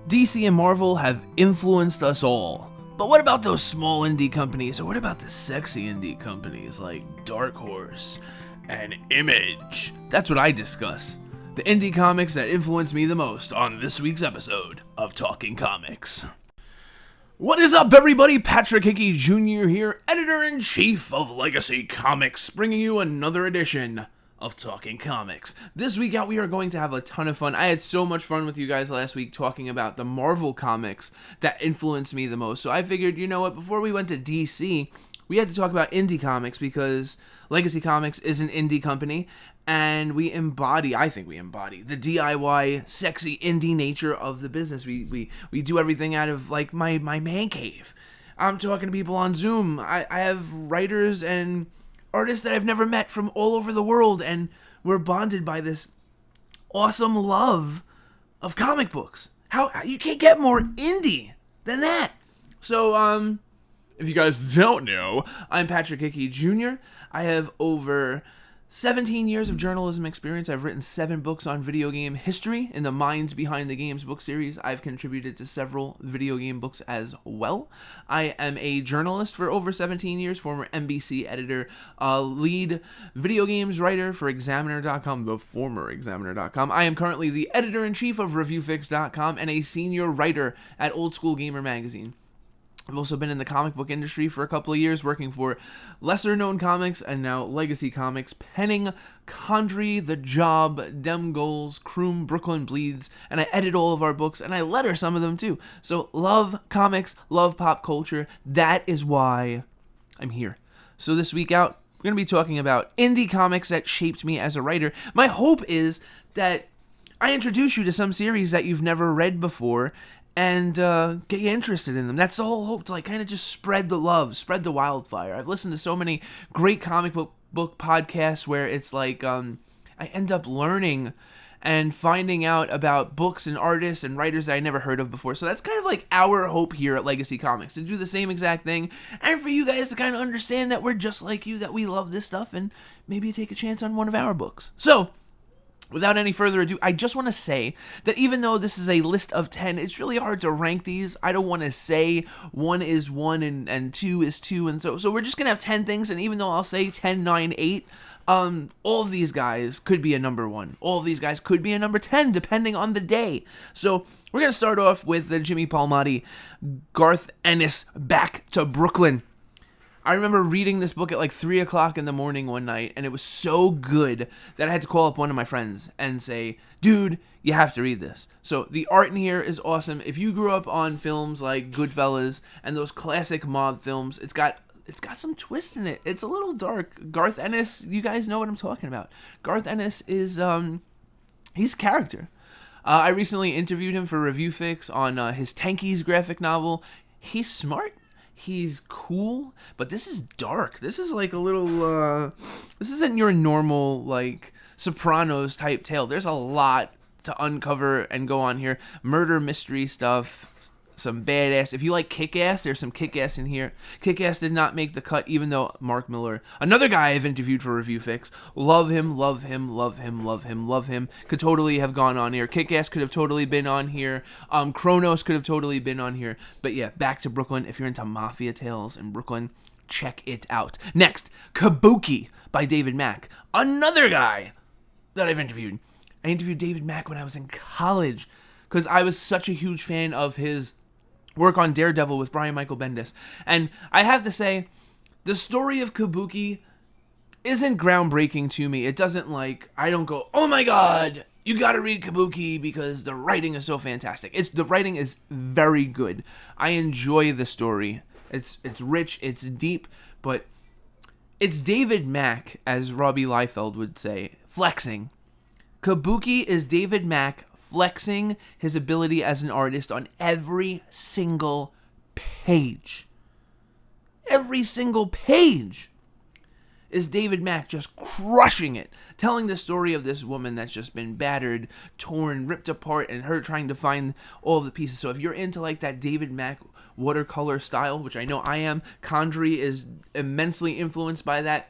DC and Marvel have influenced us all. But what about those small indie companies, or what about the sexy indie companies like Dark Horse and Image? That's what I discuss. The indie comics that influenced me the most on this week's episode of Talking Comics. What is up, everybody? Patrick Hickey Jr. here, Editor-in-Chief of Legacy Comics, bringing you another edition of Talking Comics. This week out, we are going to have a ton of fun. I had so much fun with you guys last week talking about the Marvel comics that influenced me the most. So I figured, you know what, before we went to DC, we had to talk about indie comics because Legacy Comics is an indie company, and I think we embody the DIY, sexy indie nature of the business. We do everything out of, like, my man cave. I'm talking to people on Zoom. I have writers and artists that I've never met from all over the world, and we're bonded by this awesome love of comic books. How you can't get more indie than that. So, if you guys don't know, I'm Patrick Hickey Jr. I have over 17 years of journalism experience. I've written 7 books on video game history in the Minds Behind the Games book series. I've contributed to several video game books as well. I am a journalist for over 17 years, former NBC editor, lead video games writer for Examiner.com, the former Examiner.com. I am currently the editor-in-chief of ReviewFix.com and a senior writer at Old School Gamer magazine. I've also been in the comic book industry for a couple of years, working for lesser-known comics and now Legacy Comics, penning Condry, The Job, Dem Goals, Kroom, Brooklyn Bleeds, and I edit all of our books, and I letter some of them too. So love comics, love pop culture. That is why I'm here. So this week out, we're going to be talking about indie comics that shaped me as a writer. My hope is that I introduce you to some series that you've never read before, and get you interested in them. That's the whole hope, to like kind of just spread the love, spread the wildfire. I've listened to so many great comic book podcasts where it's like I end up learning and finding out about books and artists and writers that I never heard of before. So that's kind of like our hope here at Legacy Comics, to do the same exact thing, and for you guys to kind of understand that we're just like you, that we love this stuff, and maybe take a chance on one of our books. So, without any further ado, I just want to say that even though this is a list of 10, it's really hard to rank these. I don't want to say 1 is 1 and 2 is 2, and so we're just going to have 10 things, and even though I'll say 10, 9, 8, all of these guys could be a number 1. All of these guys could be a number 10, depending on the day. So we're going to start off with the Jimmy Palmiotti, Garth Ennis, Back to Brooklyn. I remember reading this book at like 3 o'clock in the morning one night, and it was so good that I had to call up one of my friends and say, dude, you have to read this. So the art in here is awesome. If you grew up on films like Goodfellas and those classic mob films, it's got some twist in it. It's a little dark. Garth Ennis, you guys know what I'm talking about. Garth Ennis is, he's a character. I recently interviewed him for ReviewFix on his Tankies graphic novel. He's smart. He's cool, but this is dark. This is like a little, this isn't your normal, like, Sopranos type tale. There's a lot to uncover and go on here. Murder mystery stuff, some badass. If you like Kick-Ass, there's some Kick-Ass in here. Kick-Ass did not make the cut, even though Mark Miller, another guy I've interviewed for ReviewFix, love him, could totally have gone on here. Kick-Ass could have totally been on here. Kronos could have totally been on here. But yeah, Back to Brooklyn. If you're into mafia tales in Brooklyn, check it out. Next, Kabuki by David Mack, another guy that I've interviewed. I interviewed David Mack when I was in college because I was such a huge fan of his work on Daredevil with Brian Michael Bendis. And I have to say, the story of Kabuki isn't groundbreaking to me. It doesn't I don't go, oh my god, you gotta read Kabuki because the writing is so fantastic. The writing is very good. I enjoy the story. It's rich, it's deep, but it's David Mack, as Robbie Liefeld would say, flexing. Kabuki is David Mack flexing his ability as an artist on every single page. Every single page is David Mack just crushing it, telling the story of this woman that's just been battered, torn, ripped apart, and her trying to find all of the pieces. So if you're into like that David Mack watercolor style, which I know I am, Condry is immensely influenced by that.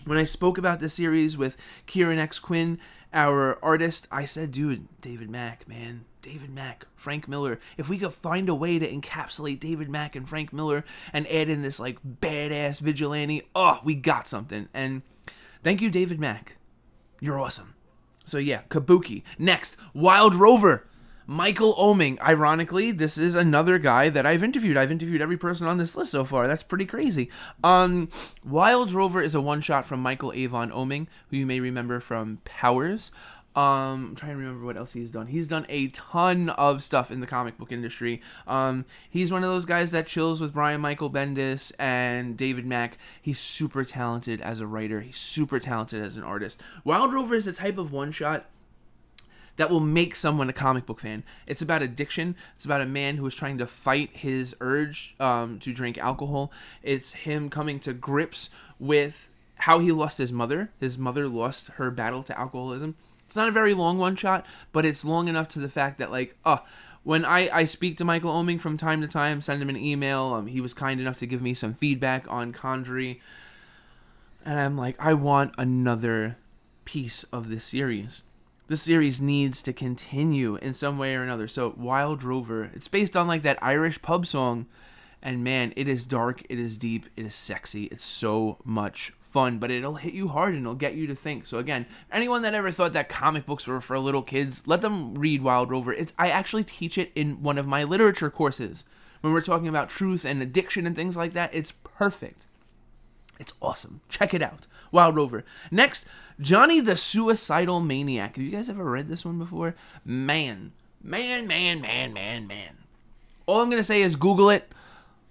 When I spoke about this series with Kieran X. Quinn Our artist, I said, dude, David Mack, man. David Mack, Frank Miller. If we could find a way to encapsulate David Mack and Frank Miller and add in this like badass vigilante, we got something. And thank you, David Mack. You're awesome. So yeah, Kabuki. Next, Wild Rover. Michael Oeming. Ironically, this is another guy that I've interviewed. I've interviewed every person on this list so far. That's pretty crazy. Wild Rover is a one-shot from Michael Avon Oeming, who you may remember from Powers. I'm trying to remember what else he's done. He's done a ton of stuff in the comic book industry. He's one of those guys that chills with Brian Michael Bendis and David Mack. He's super talented as a writer. He's super talented as an artist. Wild Rover is a type of one-shot that will make someone a comic book fan. It's about addiction. It's about a man who is trying to fight his urge to drink alcohol. It's him coming to grips with how he lost his mother. His mother lost her battle to alcoholism. It's not a very long one-shot, but it's long enough to the fact that, like, when I speak to Michael Oeming from time to time, send him an email, he was kind enough to give me some feedback on Conjury, and I'm like, I want another piece of this series. This series needs to continue in some way or another. So Wild Rover, it's based on like that Irish pub song, and man, it is dark, it is deep, it is sexy, it's so much fun, but it'll hit you hard and it'll get you to think. So again, anyone that ever thought that comic books were for little kids, let them read Wild Rover. I actually teach it in one of my literature courses when we're talking about truth and addiction and things like that. It's perfect. It's awesome. Check it out. Wild Rover. Next, Johnny the Suicidal Maniac. Have you guys ever read this one before? Man. All I'm going to say is Google it.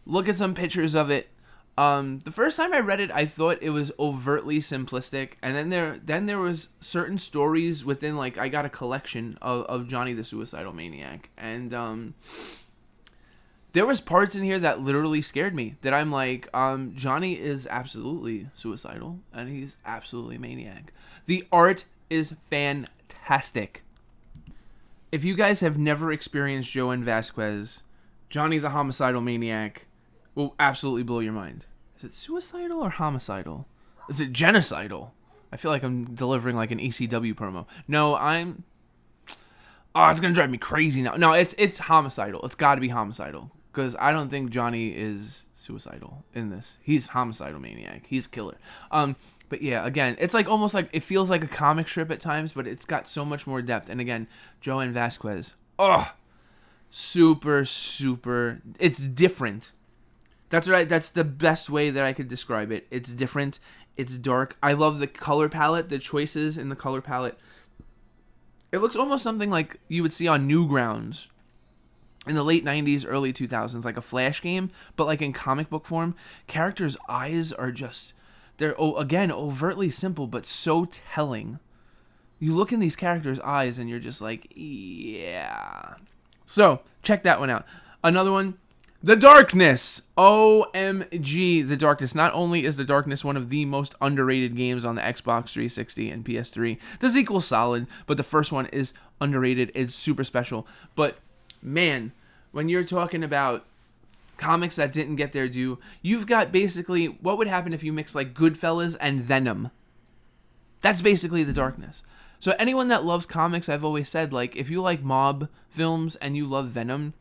Look at some pictures of it. The first time I read it, I thought it was overtly simplistic. And then there was certain stories within, like, I got a collection of Johnny the Suicidal Maniac. And, there was parts in here that literally scared me. That I'm like, Johnny is absolutely suicidal, and he's absolutely maniac. The art is fantastic. If you guys have never experienced Joan Vasquez, Johnny the Homicidal Maniac will absolutely blow your mind. Is it suicidal or homicidal? Is it genocidal? I feel like I'm delivering like an ECW promo. No, it's gonna drive me crazy now. No, it's homicidal. It's got to be homicidal. Because I don't think Johnny is suicidal in this. He's homicidal maniac. He's a killer. But yeah, again, it's like almost like it feels like a comic strip at times, but it's got so much more depth. And again, Joan Vasquez. Super. It's different. That's right. That's the best way that I could describe it. It's different. It's dark. I love the color palette, the choices in the color palette. It looks almost something like you would see on Newgrounds in the late 90s, early 2000s, like a Flash game, but like in comic book form. Characters' eyes are just, they're, again, overtly simple, but so telling. You look in these characters' eyes and you're just like, yeah. So, check that one out. Another one, The Darkness. OMG, The Darkness. Not only is The Darkness one of the most underrated games on the Xbox 360 and PS3, the sequel's solid, but the first one is underrated. It's super special. But man, when you're talking about comics that didn't get their due, you've got basically what would happen if you mix like Goodfellas and Venom. That's basically The Darkness. So anyone that loves comics, I've always said, like, if you like mob films and you love Venom,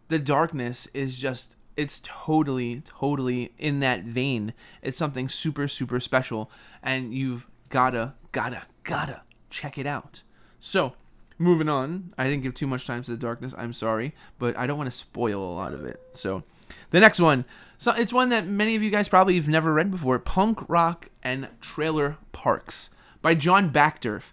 The Darkness is just, it's totally in that vein. It's something super special, and you've gotta check it out. So, moving on. I didn't give too much time to The Darkness. I'm sorry, but I don't want to spoil a lot of it. So, the next one. So it's one that many of you guys probably have never read before. Punk Rock and Trailer Parks by John Backdorf.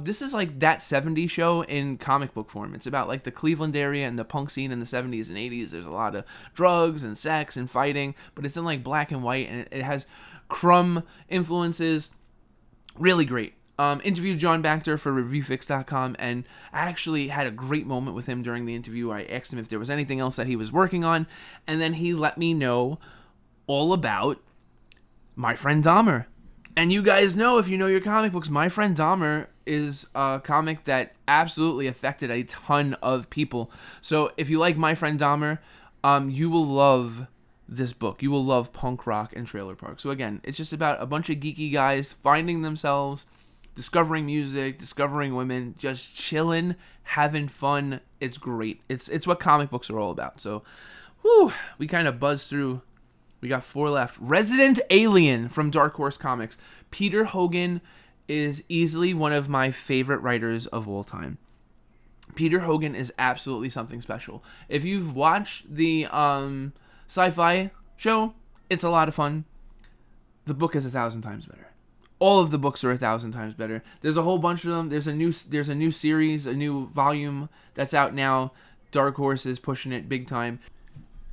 This is like That 70s Show in comic book form. It's about like the Cleveland area and the punk scene in the 70s and 80s. There's a lot of drugs and sex and fighting, but it's in like black and white, and it has crumb influences. Really great. Interviewed John Backdorf for ReviewFix.com, and I actually had a great moment with him during the interview. I asked him if there was anything else that he was working on, and then he let me know all about My Friend Dahmer. And you guys know, if you know your comic books, My Friend Dahmer is a comic that absolutely affected a ton of people. So if you like My Friend Dahmer, you will love this book. You will love Punk Rock and Trailer Park. So again, it's just about a bunch of geeky guys finding themselves discovering music, discovering women, just chilling, having fun. It's great. It's what comic books are all about. So, whew, we kind of buzzed through. We got 4 left. Resident Alien from Dark Horse Comics. Peter Hogan is easily one of my favorite writers of all time. Peter Hogan is absolutely something special. If you've watched the sci-fi show, it's a lot of fun. The book is 1,000 times better. All of the books are 1,000 times better. There's a whole bunch of them. There's a new series, a new volume that's out now. Dark Horse is pushing it big time,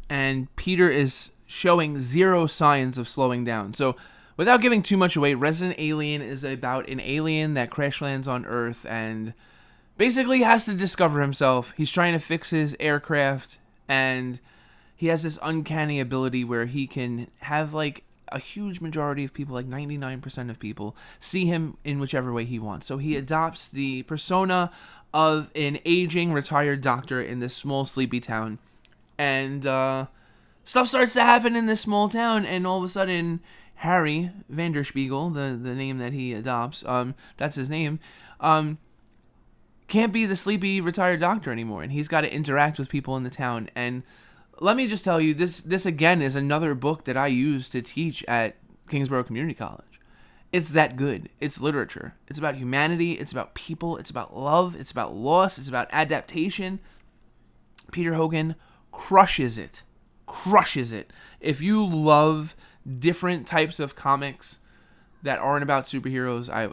and Peter is showing zero signs of slowing down. So, without giving too much away, Resident Alien is about an alien that crash lands on Earth and basically has to discover himself. He's trying to fix his aircraft, and he has this uncanny ability where he can have like a huge majority of people, like 99% of people, see him in whichever way he wants. So he adopts the persona of an aging retired doctor in this small sleepy town, and stuff starts to happen in this small town, and all of a sudden Harry Vanderspiegel, the name that he adopts, that's his name, can't be the sleepy retired doctor anymore, and he's got to interact with people in the town. And let me just tell you, this again is another book that I use to teach at Kingsborough Community College. It's that good. It's literature. It's about humanity. It's about people. It's about love. It's about loss. It's about adaptation. Peter Hogan crushes it. Crushes it. If you love different types of comics that aren't about superheroes, I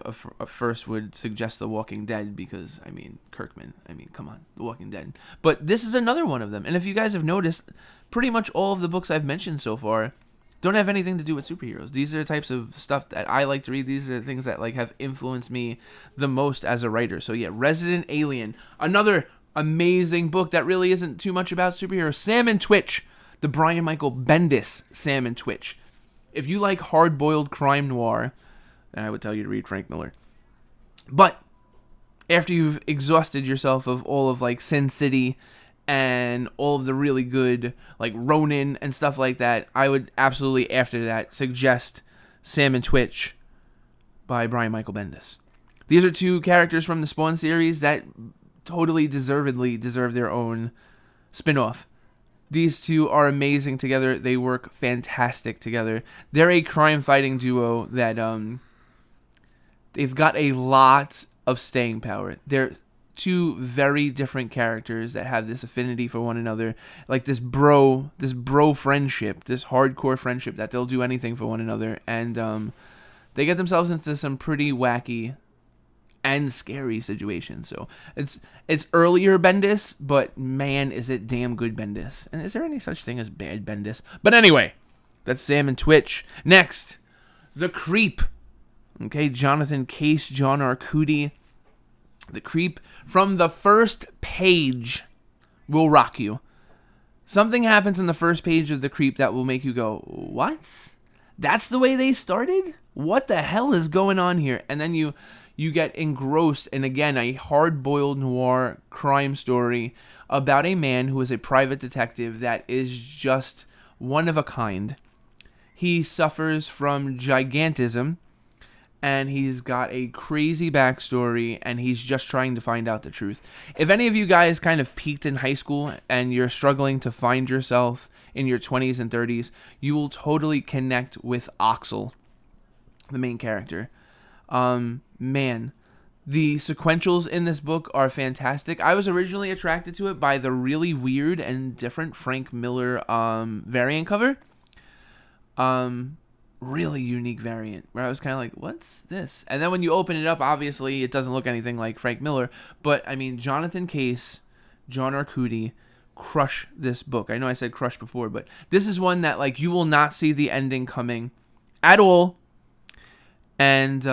first would suggest The Walking Dead, because, I mean, Kirkman. I mean, come on, The Walking Dead. But this is another one of them. And if you guys have noticed, pretty much all of the books I've mentioned so far don't have anything to do with superheroes. These are the types of stuff that I like to read. These are the things that like have influenced me the most as a writer. So yeah, Resident Alien, another amazing book that really isn't too much about superheroes. Sam and Twitch, the Brian Michael Bendis Sam and Twitch. If you like hard-boiled crime noir, then I would tell you to read Frank Miller. But after you've exhausted yourself of all of like Sin City and all of the really good like Ronin and stuff like that, I would absolutely after that suggest Sam and Twitch by Brian Michael Bendis. These are 2 characters from the Spawn series that totally deservedly deserve their own spin-off. These 2 are amazing together. They work fantastic together. They're a crime-fighting duo that they've got a lot of staying power. They're 2 very different characters that have this affinity for one another, like this bro friendship, this hardcore friendship that they'll do anything for one another, and they get themselves into some pretty wacky and scary situations. So it's earlier Bendis, but man, is it damn good Bendis. And is there any such thing as bad Bendis? But anyway, that's Sam and Twitch. Next, The Creep. Okay, Jonathan Case, John Arcudi. The Creep, from the first page, will rock you. Something happens in the first page of The Creep that will make you go, what? That's the way they started? What the hell is going on here? And then you get engrossed in, again, a hard-boiled noir crime story about a man who is a private detective that is just one of a kind. He suffers from gigantism, and he's got a crazy backstory, and he's just trying to find out the truth. If any of you guys kind of peaked in high school and you're struggling to find yourself in your 20s and 30s, you will totally connect with Axel, the main character. Man, the sequentials in this book are fantastic. I was originally attracted to it by the really weird and different Frank Miller variant cover. Really unique variant where I was kind of like, what's this? And then when you open it up, obviously it doesn't look anything like Frank Miller, but I mean, Jonathan Case, John Arcudi crush this book. I know I said crush before, but this is one that like you will not see the ending coming at all, and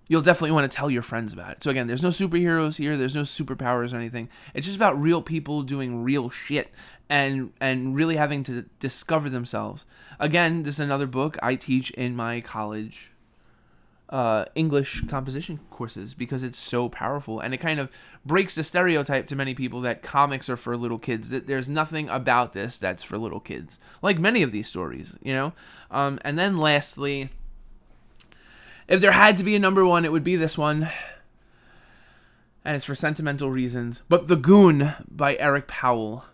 you'll definitely want to tell your friends about it. So again, there's no superheroes here, there's no superpowers or anything. It's just about real people doing real shit and really having to discover themselves. Again, this is another book I teach in my college English composition courses because it's so powerful, and it kind of breaks the stereotype to many people that comics are for little kids. That there's nothing about this that's for little kids, like many of these stories, you know. And then lastly, If there had to be a number one, it would be this one. And it's for sentimental reasons. But The Goon by Eric Powell.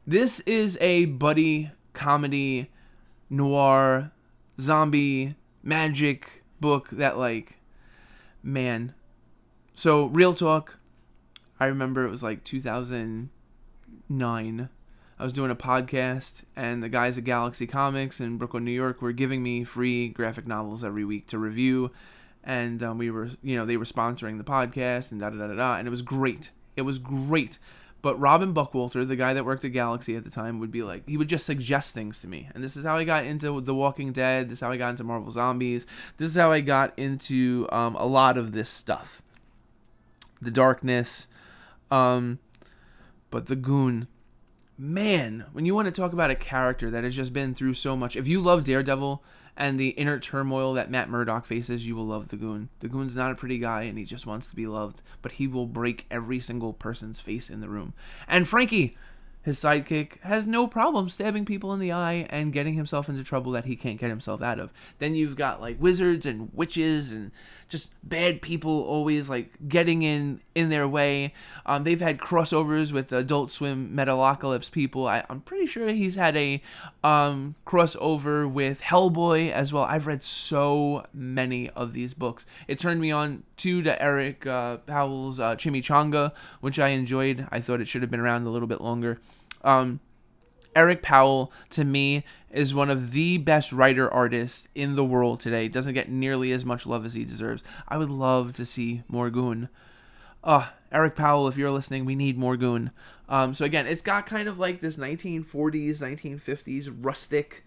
This is a buddy comedy, noir, zombie, magic book that, like, man. So, real talk, I remember it was like 2009. I was doing a podcast, and the guys at Galaxy Comics in Brooklyn, New York were giving me free graphic novels every week to review. And we were, they were sponsoring the podcast and da-da-da-da-da, and it was great. It was great. But Robin Buckwalter, the guy that worked at Galaxy at the time, would be like, he would just suggest things to me. And this is how I got into The Walking Dead. This is how I got into Marvel Zombies. This is how I got into a lot of this stuff. The Darkness. But The Goon. Man, when you want to talk about a character that has just been through so much. If you love Daredevil and the inner turmoil that Matt Murdock faces, you will love The Goon. The Goon's not a pretty guy, and he just wants to be loved, but he will break every single person's face in the room. And Frankie, his sidekick, has no problem stabbing people in the eye and getting himself into trouble that he can't get himself out of. Then you've got, like, wizards and witches and just bad people always, like, getting in their way. They've had crossovers with Adult Swim Metalocalypse people. I'm pretty sure he's had a crossover with Hellboy as well. I've read so many of these books. It turned me on to Eric Powell's Chimichanga, which I enjoyed. I thought it should have been around a little bit longer. Eric Powell, to me, is one of the best writer-artists in the world today. Doesn't get nearly as much love as he deserves. I would love to see more Goon. Eric Powell, if you're listening, we need more Goon. So again, it's got kind of like this 1940s, 1950s rustic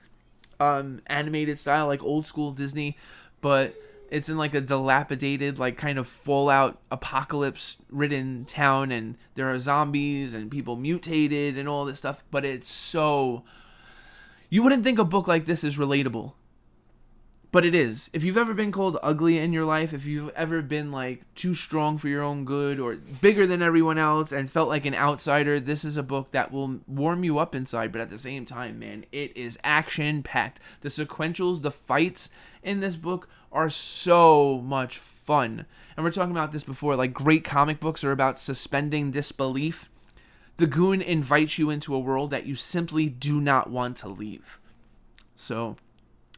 animated style, like old school Disney, but it's in like a dilapidated, like kind of Fallout apocalypse-ridden town, and there are zombies and people mutated and all this stuff, but it's so... You wouldn't think a book like this is relatable, but it is. If you've ever been called ugly in your life, if you've ever been like too strong for your own good or bigger than everyone else and felt like an outsider, this is a book that will warm you up inside, but at the same time, man, it is action-packed. The sequentials, the fights in this book are so much fun. And we're talking about this before, like great comic books are about suspending disbelief. The Goon invites you into a world that you simply do not want to leave. So,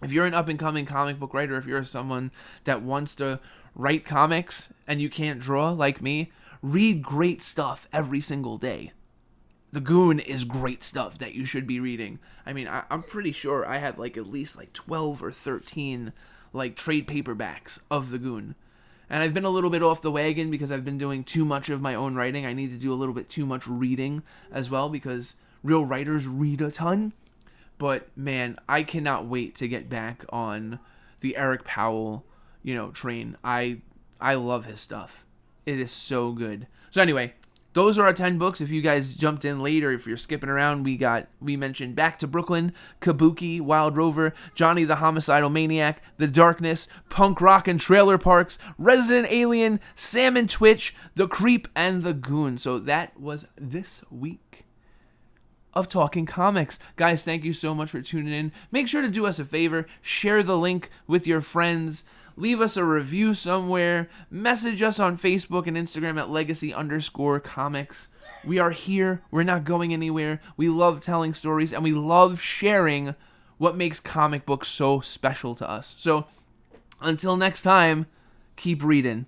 if you're an up-and-coming comic book writer, if you're someone that wants to write comics and you can't draw like me, read great stuff every single day. The Goon is great stuff that you should be reading. I mean, I'm pretty sure I have like at least like 12 or 13 like trade paperbacks of The Goon. And I've been a little bit off the wagon because I've been doing too much of my own writing. I need to do a little bit too much reading as well because real writers read a ton. But, man, I cannot wait to get back on the Eric Powell, train. I love his stuff. It is so good. So anyway, those are our 10 books. If you guys jumped in later, if you're skipping around, we mentioned Back to Brooklyn, Kabuki, Wild Rover, Johnny the Homicidal Maniac, The Darkness, Punk Rock and Trailer Parks, Resident Alien, Sam and Twitch, The Creep, and The Goon. So that was this week of Talking Comics. Guys, thank you so much for tuning in. Make sure to do us a favor, share the link with your friends, leave us a review somewhere, message us on Facebook and Instagram at legacy_comics. We are here. We're not going anywhere. We love telling stories, and we love sharing what makes comic books so special to us. So, until next time, keep reading.